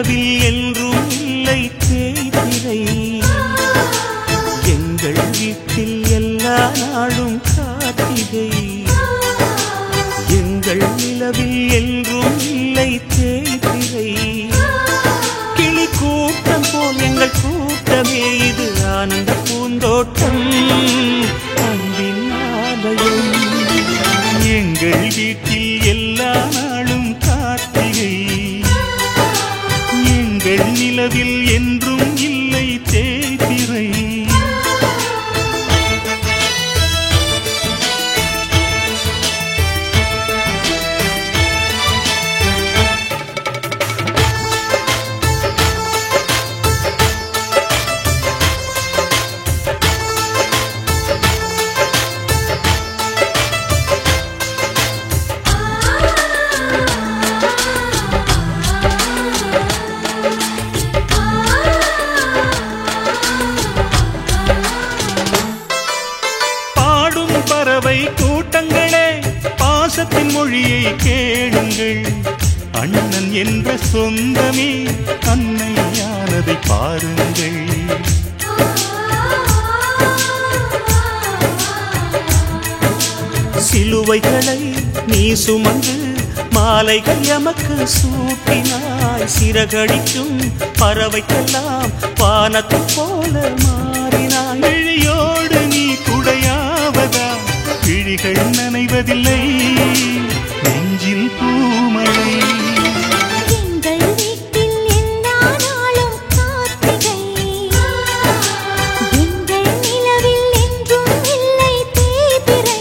நிலவில் என்றும் இல்லை தேய்பிறை. எங்கள் வீட்டில் எல்லா நாளும் கார்த்திகை. எங்கள் நிலவில் என்றும் இல்லை தேய்பிறை. கிளி கூட்டம் போல் எங்கள் கூட்டமே இது ஆனந்த பூந்தோட்டம் அன்பின் ஆலயம். எங்கள் வீட்டில் எல்லா நாளும் கார்த்திகை. எங்கள் நிலவில் என்றும் இல்லை தேய்பிறை. கூட்டங்களே பாசத்தின் மொழியை கேளுங்கள். அண்ணன் என்ற சொந்தமே அன்னையானதை பாருங்கள். சிலுவைகளை நீ சுமந்து மாலைகள் எமக்கு சூட்டினாய். சிறகடிக்கும் பறவைக்கெல்லாம் வானத்தை போல மாறினாய். விழியோடு நீ குடையாவதா விழிகள் நனைவதில்லை நெஞ்சில் பூமழை. எங்கள் வீட்டில் எல்லா நாளும் கார்த்திகை. எங்கள் நிலவில் என்றும் இல்லை தேய்பிறை.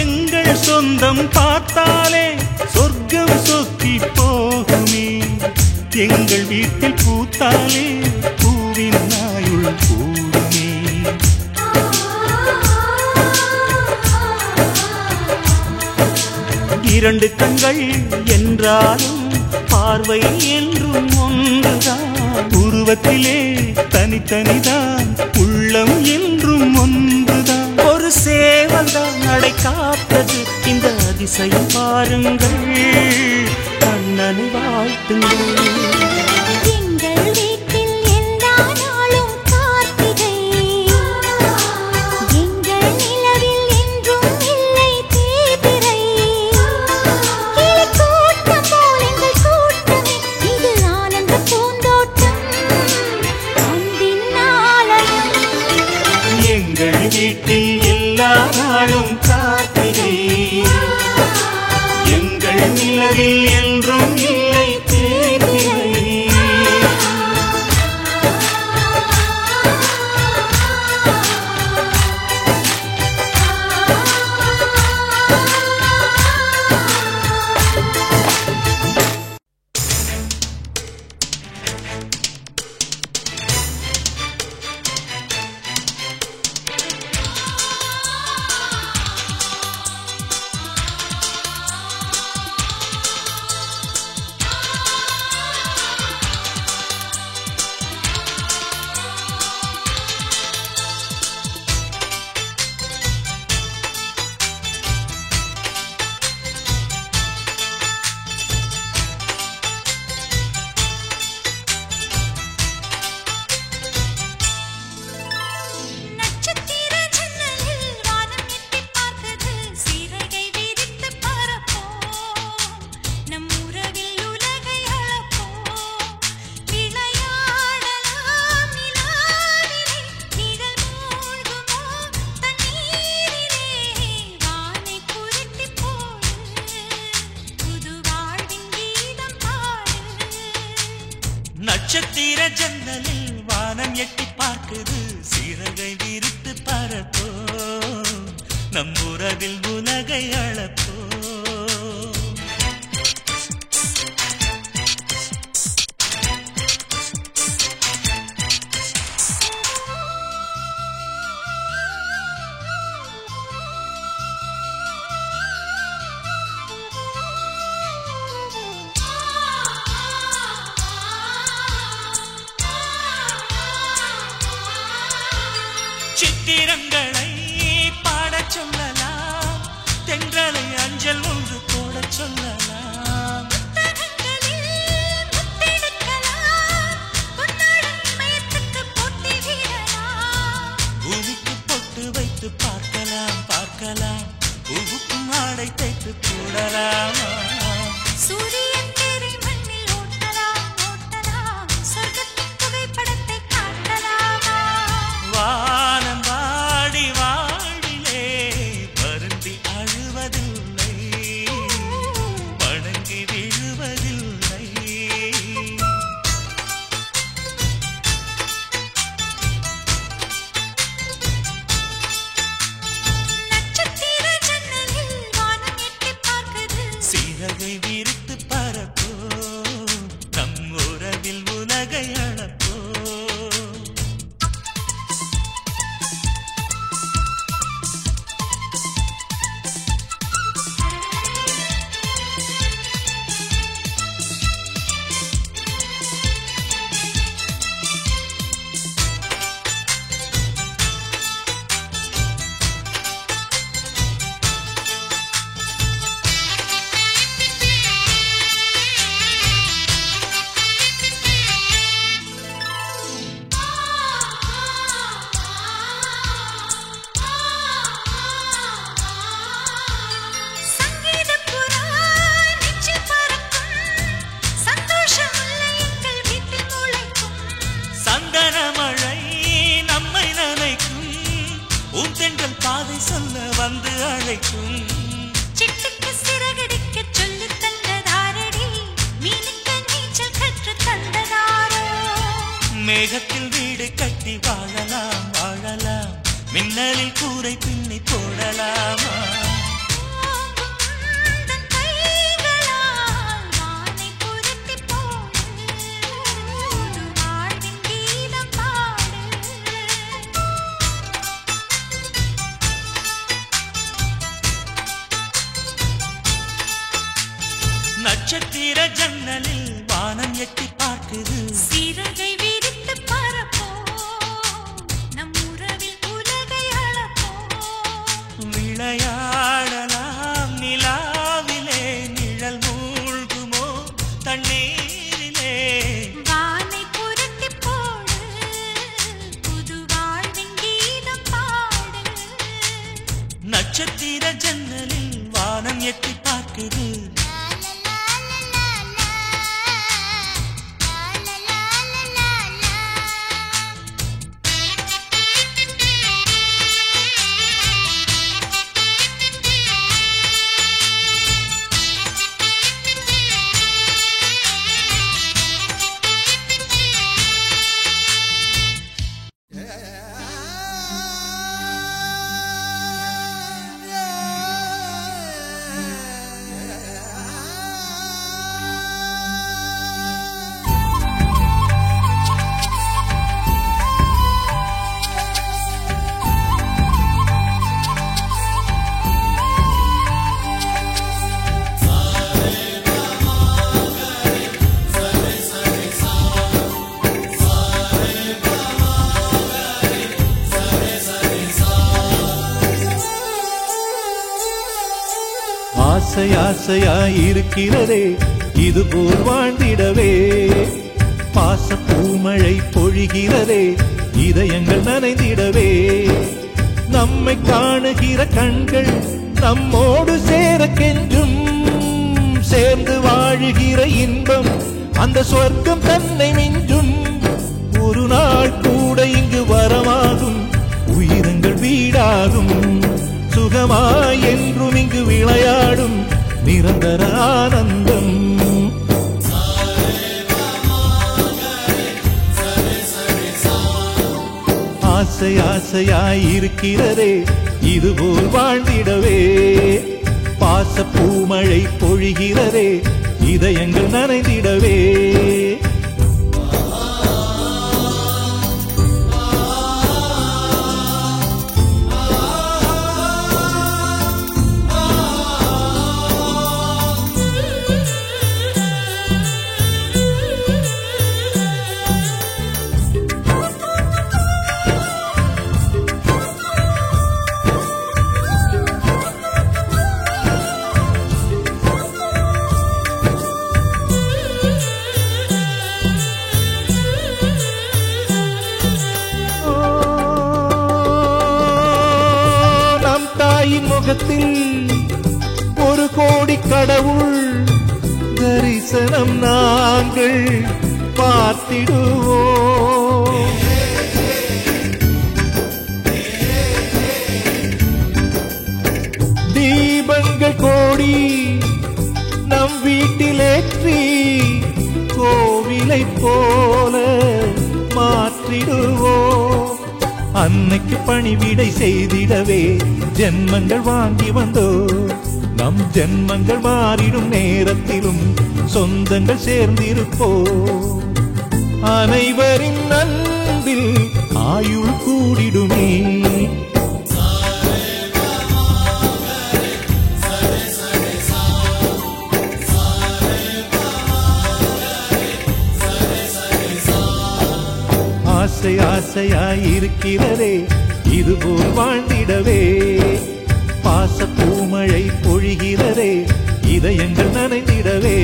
எங்கள் சொந்தம் பார்த்தாலே சொர்க்கம் சொத்தி போகுமே. எங்கள் வீட்டில் பூத்தாலே பூவின் நாயுள் கூடுமே. இரண்டு கண்கள் என்றாலும் பார்வை என்றும் ஒன்றுதான். உருவத்திலே தனித்தனிதான் உள்ளம் என்றும் ஒன்றுதான். ஒரு சேவல்தான் நடை காத்தது இந்த அதிசயம் பாருங்கள். கண்ணனை வாழ்த்துங்கள். எங்கள் வீட்டில் எல்லா நாளும் கார்த்திகை. எங்கள் நிலவில் என்றும் இல்லை தேய்பிறை. கிளி கூட்டம் போல் எங்கள் கூட்டமே இது ஆனந்த பூந்தோட்டம் அன்பின் ஆலயம். எங்கள் வீட்டில் எல்லா நாளும் கார்த்திகை. எங்கள் நிலவில் என்றும் இல்லை தேய்பிறை. நட்சத்திர ஜன்னலில் வானம் எட்டி பார்க்குது. சிறகை விரித்து பறப்போ நம் உறவில் உலகை அளப்போ. சித்திரங்களை பாடச் சொல்லலாம், தென்றலை அஞ்சல் ஒன்று போடச் சொல்லலாம். பூமிக்கு பொட்டு வைத்து பார்க்கலாம் பார்க்கலாம், பூவுக்கும் ஆடை தைத்து போடலாமா? சூரியன் தேரை மண்ணில் ஓட்டலாம் ஓட்டலாம், சொர்க்கத்தின் புகைப்படத்தை காட்டலாமா? வானம் வாடி வாழிலே வருந்தி அழுவதில்லை, வணங்கி விழுவதில்லை. நட்சத்திர ஜன்னலில் வானம் எட்டிப் பார்க்குது, சிறகை விரித்து பறப்போ, நம் உறவில் உலகை அளப்போ. சங்கீதப் புறா நெஞ்சில் பறக்கும், சந்தோஷம் முல்லை எங்கள் வீட்டில் முளைக்கும். சந்தன மழை நம்மை நனைக்கும், பூந்தென்றல் பாதை சொல்ல வந்து அழைக்கும். சிட்டுக்கு சிறகடிக்கச் சொல்லித் தந்ததாரடி, மீனுக்கு நீச்சல் கற்றுத் தந்ததாரோ? மேகத்தில் வீடு கட்டி வாழலாம் வாழலாம், மின்னலில் கூரை பின்னி போடலாமா? தன் கைகளால் வானை புரட்டிப் போடு, புது வாழ்வின் கீதம் பாடு. நட்சத்திர ஜன்னலில் வானம் எட்டி பார்க்குது, சிறகை விரித்து பறப்போம், நம் உறவில் உலகை அளப்போம். விளையாடலாம் நிலாவிலே, நிழல் மூழ்குமோ தண்ணீரிலே. வானை புரட்டிப் போடு, புது வாழ்வின் கீதம் பாடு. நட்சத்திர ஜன்னலில் வானம் எட்டி பார்க்குது, ஆசை ஆசையாயிருக்கிறதே இதுபோல் வாழ்ந்திடவே, பாச பூமழை பொழிகிறதே இதயங்கள் நனைந்திடவே. நம்மை காணுகிற கண்கள் நம்மோடு சேர கெஞ்சும், சேர்ந்து வாழுகிற இன்பம் அந்த சொர்க்கம் தன்னை மிஞ்சும். ஒரு நாள் கூட இங்கு வரமாகும், உயிரங்கள் வீடாகும், சுகமாய் என்றும் இங்கு விளையாடும் நிரந்தர ஆனந்தம். ஆசை ஆசையாயிருக்கிறதே இதுபோல் வாழ்ந்திடவே, பாச பூமழை பொழிகிறதே இதயங்கள் நனைந்திடவே. லோகத்தில் ஒரு கோடி கடவுள் தரிசனம் நாங்கள் பார்த்திடுவோம். தீபங்கள் கோடி நம் வீட்டிலேற்றி கோவிலை போல மாற்றிடுவோம். அன்னைக்கு பணிவிடை செய்திடவே ஜென்மங்கள் வாங்கி வந்தோ. நம் ஜென்மங்கள் மாறிடும் நேரத்திலும் சொந்தங்கள் சேர்ந்திருப்போ. அனைவரின் அன்பில் ஆயுள் கூடிடுமே. ஆசை ஆசையாயிருக்கிறதே இதுபோல் வாழ்ந்திடவே. பாச பூமழை பொழிகிறதே இதயங்கள் நனைந்திடவே.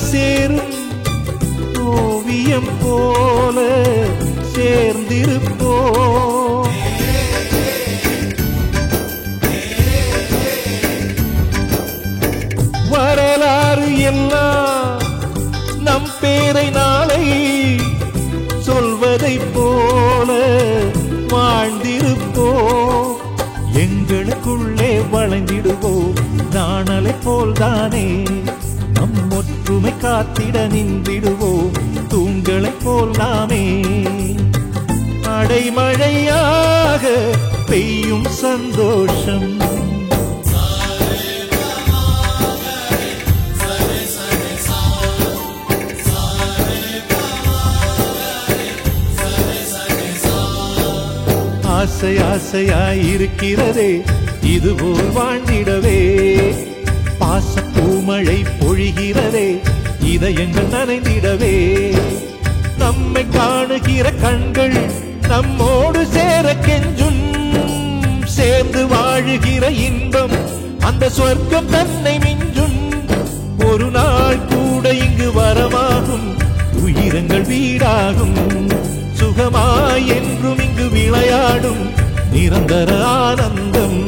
சேரும் ஓவியம் போல சேர்ந்திருப்போம். வரலாறு எல்லாம் நம் பேரை நாளை சொல்வதை போல வாழ்ந்திருப்போம். எங்களுக்குள்ளே வளைந்திடுவோம் நாணலை போல்தானே. நம் ஒற்றுமை காத்திட நின்றிடுவோம் தூண்களை போல் நாமே. அடைமழையாக பெய்யும் சந்தோஷம். ஆசை ஆசையாயிருக்கிறதே இதுபோல் வாழ்ந்திடவே. பாச பூமழை பொழிகிறதே இதயங்கள் நனைந்திடவே. நம்மை காணுகிற கண்கள் நம்மோடு சேர கெஞ்சும். சேர்ந்து வாழுகிற இன்பம் அந்த சொர்க்கம் தன்னை மிஞ்சும். ஒரு நாள் கூட இங்கு வரமாகும் உயிரங்கள் வீடாகும். சுகமாய் என்றும் இங்கு விளையாடும் நிரந்தர ஆனந்தம்.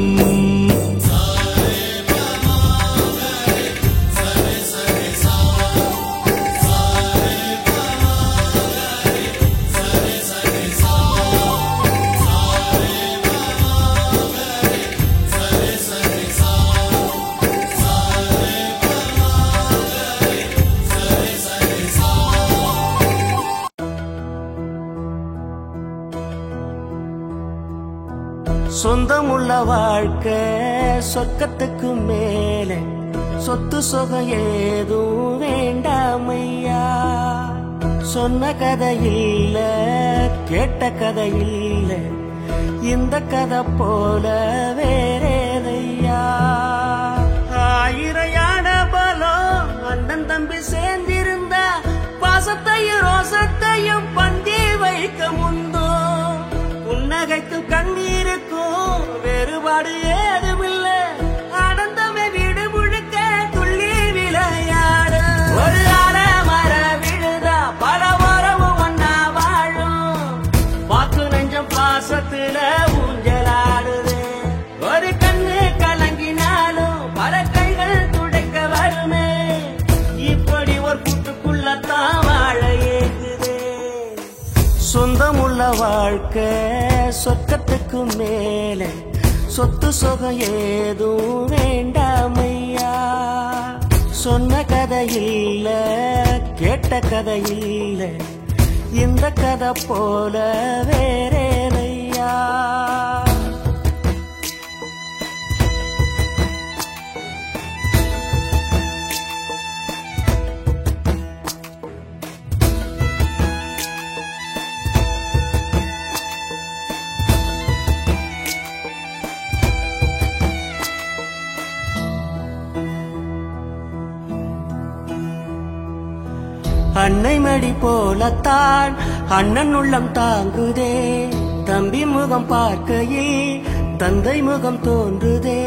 சொந்தமுள்ள வாழ்க்கை சொர்க்கத்துக்கு மேலே. சொத்து சொகம் ஏதும் வேண்டாமையா. சொன்ன கதை இல்ல கேட்ட கதை இல்ல இந்த கதை போல வேறேதையா. ஆயிரம் யானை பலம் அண்ணன் தம்பி சேர்ந்திருந்தா பாசத்தையும் ரோசத்தையும் பந்தி வைக்க முந்தோ. புன்னகைத்து கண்ணீருக்கும் வேறுபாடு ஏதுமில்லை. ஆனந்தமே வீடு முழுக்க துள்ளி விளையாடு. ஒரு அற மர விழுதா பல உறவும் ஒன்னா வாழும். வாக்கு நெஞ்சம் பாசத்துல ஊஞ்சலாடுது. ஒரு கண்ணு கலங்கினாலும் பல கைகள் துடைக்க வருமே. இப்படி ஒரு கூட்டுக்குள்ளத்தான் வாழ ஏங்குது. சொந்தமுள்ள வாழ்க்கை சொர்க்கத்துக்கு மேலே. சொத்து சொகம் ஏதும் வேண்டாமையா. சொன்ன கதை இல்ல கேட்ட கதை இல்ல இந்த கதை போல வேறேதையா. அன்னை மடி போலத்தான் அண்ணன் உள்ளம் தாங்குதே. தம்பி முகம் பார்க்கையில் தந்தை முகம் தோன்றுதே.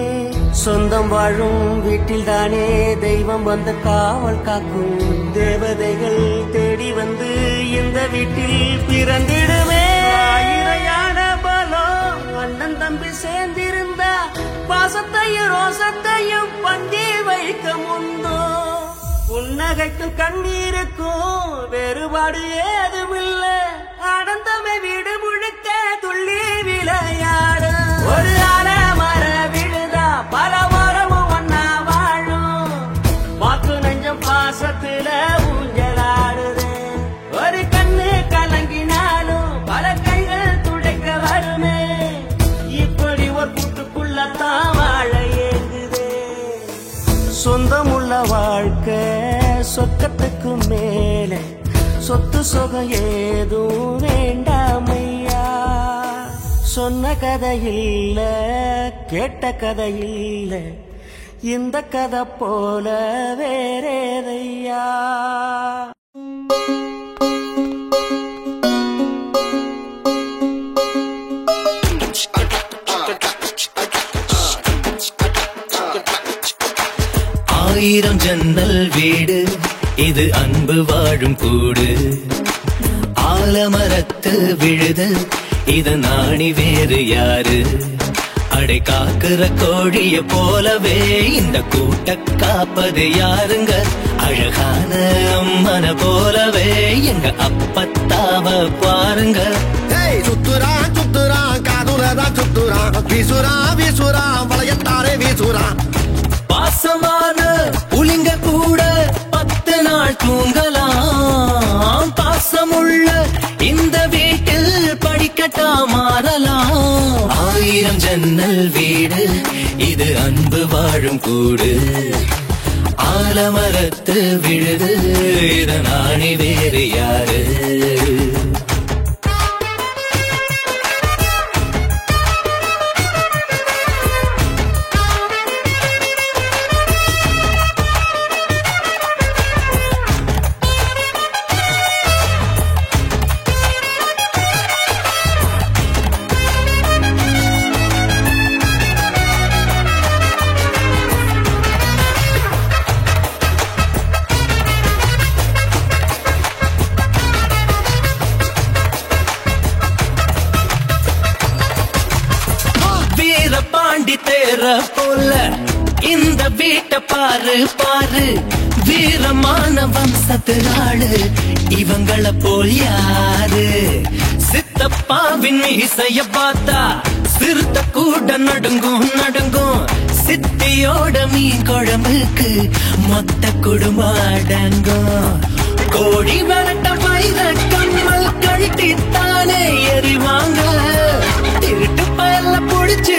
சொந்தம் வாழும் வீட்டில் தானே தெய்வம் வந்து காவல் காக்கும். தேவதைகள் தேடி வந்து இந்த வீட்டில் பிறந்திடுமே. ஆயிரையான பலம் அண்ணன் தம்பி சேர்ந்திருந்தா பாசத்தையும் ரோசத்தையும் பந்தி வைக்க முந்தோ. புன்னகைக்கும் கண்ணீருக்கும் வேறுபாடு ஏதுமில்ல. ஆனந்தமே வீடு முழுக்க துள்ளி விளையாடு. ஒரு மர விழுதா பல மரமும் ஒன்னா வாழும். வாக்கு நெஞ்சம் பாசத்துல ஊஞ்சலாடுது. ஒரு கண்ணு கலங்கினாலும் பல கைகள் துடைக்க வருமே. இப்படி ஒரு கூட்டுக்குள்ளத்தான் வாழ ஏங்குதே. சொந்தமுள்ள வாழ்க்கை சொர்க்கத்துக்கு மேல. சொத்து சொகம் ஏதும் வேண்டாமையா. சொன்ன கதையில்ல கேட்ட கதையில்ல இந்த கதை போல வேறேதையா. ஆயிரம் ஜன்னல் வீடு இது அன்பு வாழும் கூடு. ஆலமரத்து விழுது இது நாணி வேறு யாரு. அடை காக்குற கோழிய போலவே இந்த கூட்ட காப்பது யாருங்க. அழகான அம்மன போலவே எங்க அப்பத்தாவ பாருங்க. சுத்துறான் சுத்துறான் காதுலதான் சுத்துறான். வீசுறா வீசுறா வளையத்தாரே வீசுறா. பாசமான புலிங்க கூட 10 நாள் தூங்கலாம். பாசமுள்ள இந்த வீட்டில் படிக்கட்டா மாறலாம். ஆயிரம் ஜன்னல் வீடு இது அன்பு வாழும் கூடு. ஆலமரத்து விழுது இத நாணி வேறு யாரு. போல இந்த வீட்டை பாரு பாரு. வீரமான வம்சத்தினாளு இவங்கள போல் யாரு. சித்தப்பாவின் இசைய பார்த்தா சிறுத்த கூட நடுங்கும் நடுங்கும். சித்தியோட மீன் குழம்புக்கு மொத்த குடும்பம் அடங்கும். கோடி வரட்ட வைர கம்மல் கழட்டித்தானே எறிவாங்க. திருட்டு பயல புடிச்சு